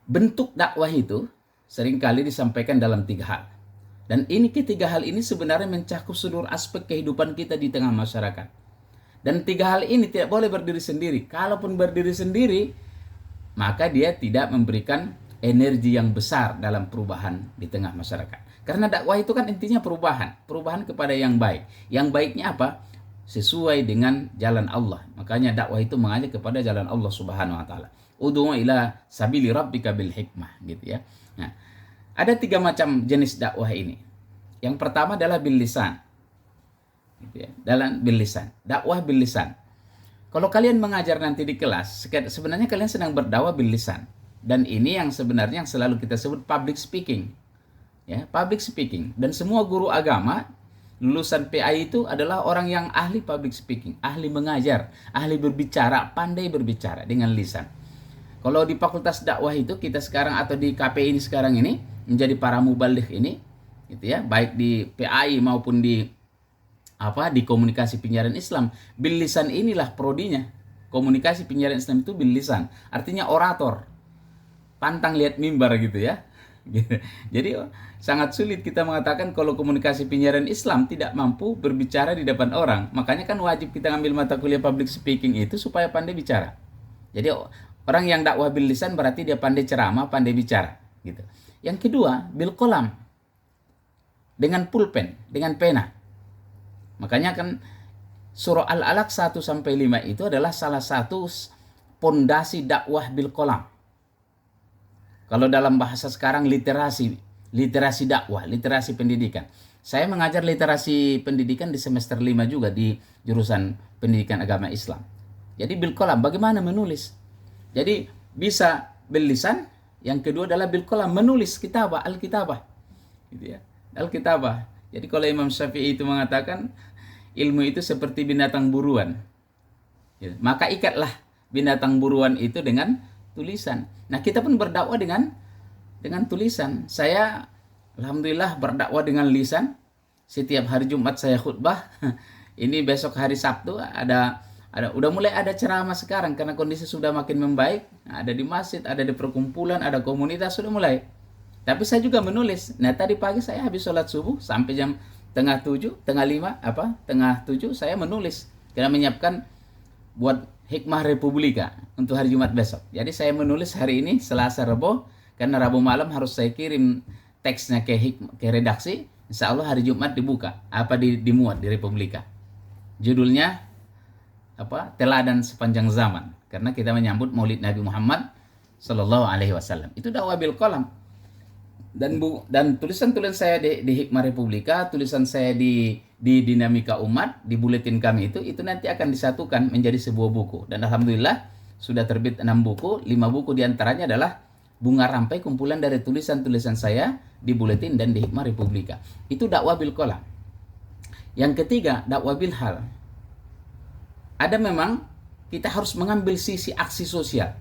bentuk dakwah itu seringkali disampaikan dalam 3 hal. Dan ini ketiga hal ini sebenarnya mencakup seluruh aspek kehidupan kita di tengah masyarakat. Dan 3 hal ini tidak boleh berdiri sendiri. Kalaupun berdiri sendiri, maka dia tidak memberikan energi yang besar dalam perubahan di tengah masyarakat. Karena dakwah itu kan intinya perubahan kepada yang baik. Yang baiknya apa? Sesuai dengan jalan Allah. Makanya dakwah itu mengajak kepada jalan Allah Subhanahu wa taala. Ud'u ila sabili rabbika bil hikmah, gitu ya. Nah, ada 3 macam jenis dakwah ini. Yang pertama adalah bil lisan. Gitu ya. Dalam bil lisan. Dakwah bil lisan. Kalau kalian mengajar nanti di kelas, sebenarnya kalian sedang berdakwah bil lisan. Dan ini yang sebenarnya yang selalu kita sebut public speaking. Ya, public speaking. Dan semua guru agama lulusan PAI itu adalah orang yang ahli public speaking, ahli mengajar, ahli berbicara, pandai berbicara dengan lisan. Kalau di Fakultas Dakwah itu kita sekarang atau di KPI ini sekarang ini menjadi para mubaligh ini, gitu ya, baik di PAI maupun di komunikasi penyiaran Islam, bil lisan inilah prodinya. Komunikasi penyiaran Islam itu bil lisan, artinya orator. Pantang lihat mimbar gitu ya. Jadi sangat sulit kita mengatakan kalau komunikasi penyiaran Islam tidak mampu berbicara di depan orang. Makanya kan wajib kita ngambil mata kuliah public speaking itu supaya pandai bicara. Jadi orang yang dakwah bil lisan berarti dia pandai ceramah, pandai bicara, gitu. Yang kedua, bil qalam. Dengan pulpen, dengan pena. Makanya kan surah Al-Alaq 1 sampai 5 itu adalah salah satu pondasi dakwah bil qalam. Kalau dalam bahasa sekarang literasi dakwah, literasi pendidikan. Saya mengajar literasi pendidikan di semester 5 juga di jurusan pendidikan agama Islam. Jadi bil qalam, bagaimana menulis? Jadi bisa bil lisan, yang kedua adalah bil qalam, menulis kitabah, al-kitabah. Gitu ya. Al-kitabah. Jadi kalau Imam Syafi'i itu mengatakan ilmu itu seperti binatang buruan. Ya, maka ikatlah binatang buruan itu dengan tulisan. Nah, kita pun berdakwah dengan tulisan. Saya alhamdulillah berdakwah dengan lisan. Setiap hari Jumat saya khutbah. Ini besok hari Sabtu udah mulai ada ceramah sekarang karena kondisi sudah makin membaik. Ada di masjid, ada di perkumpulan, ada komunitas, sudah mulai. Tapi saya juga menulis. Nah, tadi pagi saya habis sholat subuh sampai jam tengah 7 saya menulis. Karena menyiapkan buat Hikmah Republika untuk hari Jumat besok. Jadi saya menulis hari ini Selasa Rabu, karena Rabu malam harus saya kirim teksnya ke redaksi. Insya Allah hari Jumat dibuka, dimuat di Republika. Judulnya Teladan Sepanjang Zaman, karena kita menyambut Maulid Nabi Muhammad Sallallahu Alaihi Wasallam. Itu dakwah bil qalam. Dan tulisan-tulisan saya di Hikmah Republika, tulisan saya di Dinamika Umat, di buletin kami itu nanti akan disatukan menjadi sebuah buku. Dan alhamdulillah sudah terbit 6 buku, 5 buku diantaranya adalah bunga rampai kumpulan dari tulisan-tulisan saya di buletin dan di Hikmah Republika. Itu dakwah bil qalam. Yang ketiga, dakwah bil hal. Ada memang kita harus mengambil sisi aksi sosial.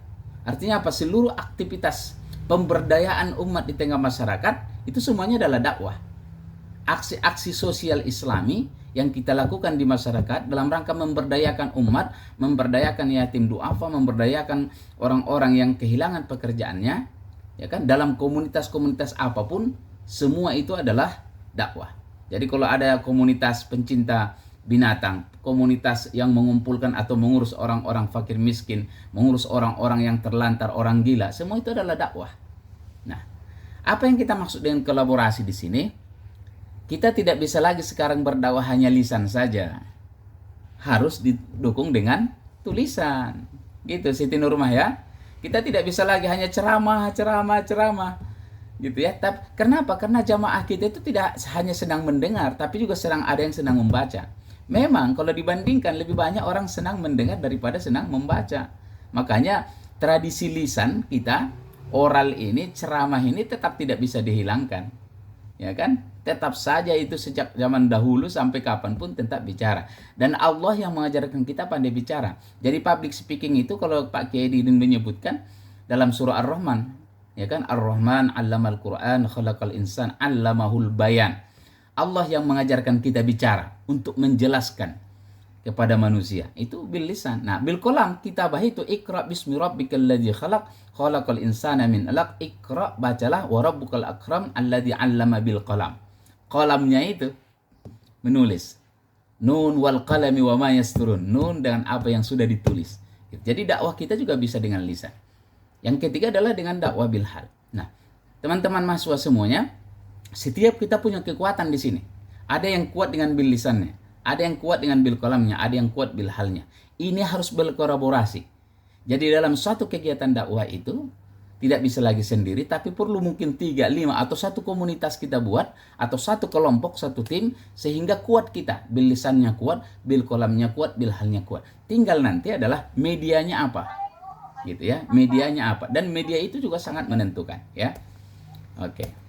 Artinya apa? Seluruh aktivitas pemberdayaan umat di tengah masyarakat itu semuanya adalah dakwah. Aksi-aksi sosial Islami yang kita lakukan di masyarakat dalam rangka memberdayakan umat, memberdayakan yatim duafa, memberdayakan orang-orang yang kehilangan pekerjaannya, ya kan, dalam komunitas-komunitas apapun, semua itu adalah dakwah. Jadi kalau ada komunitas pencinta binatang, komunitas yang mengumpulkan atau mengurus orang-orang fakir miskin, mengurus orang-orang yang terlantar, orang gila, semua itu adalah dakwah. Nah, apa yang kita maksud dengan kolaborasi di sini? Kita tidak bisa lagi sekarang berdakwah hanya lisan saja. Harus didukung dengan tulisan. Gitu Siti Nurmah ya. Kita tidak bisa lagi hanya ceramah. Gitu ya. Kenapa? Karena jamaah kita itu tidak hanya sedang mendengar, tapi juga ada yang sedang membaca. Memang kalau dibandingkan lebih banyak orang senang mendengar daripada senang membaca. Makanya tradisi lisan kita, oral ini, ceramah ini tetap tidak bisa dihilangkan. Ya kan? Tetap saja itu sejak zaman dahulu sampai kapanpun tetap bicara. Dan Allah yang mengajarkan kita pandai bicara. Jadi public speaking itu kalau Pak Kiai Didin menyebutkan dalam surah Ar-Rahman, ya kan? Ar-Rahman 'allamal Qur'an khalaqal insan 'allamahul bayan. Allah yang mengajarkan kita bicara untuk menjelaskan. kepada manusia itu bil lisan. Nah, bil qalam kitabah itu iqra bismi rabbikal ladzi khalaq khalaqal insana min 'alaq. Iqra, bacalah, wa rabbukal akram alladzi 'allama bil qalam. Qalamnya itu menulis. Nun wal qalami wa ma yasturun. Nun dengan apa yang sudah ditulis. Jadi dakwah kita juga bisa dengan lisan. Yang ketiga adalah dengan dakwah bil hal. Nah, teman-teman mahasiswa semuanya, setiap kita punya kekuatan di sini. Ada yang kuat dengan bil lisannya, ada yang kuat dengan bil qalamnya, ada yang kuat bil halnya. Ini harus berkolaborasi. Jadi dalam suatu kegiatan dakwah itu tidak bisa lagi sendiri, tapi perlu mungkin 3, 5 atau satu komunitas kita buat, atau satu kelompok, satu tim, sehingga kuat kita. Bil lisannya kuat, bil qalamnya kuat, bil halnya kuat. Tinggal nanti adalah medianya apa, gitu ya. Medianya apa, dan media itu juga sangat menentukan, ya. Oke.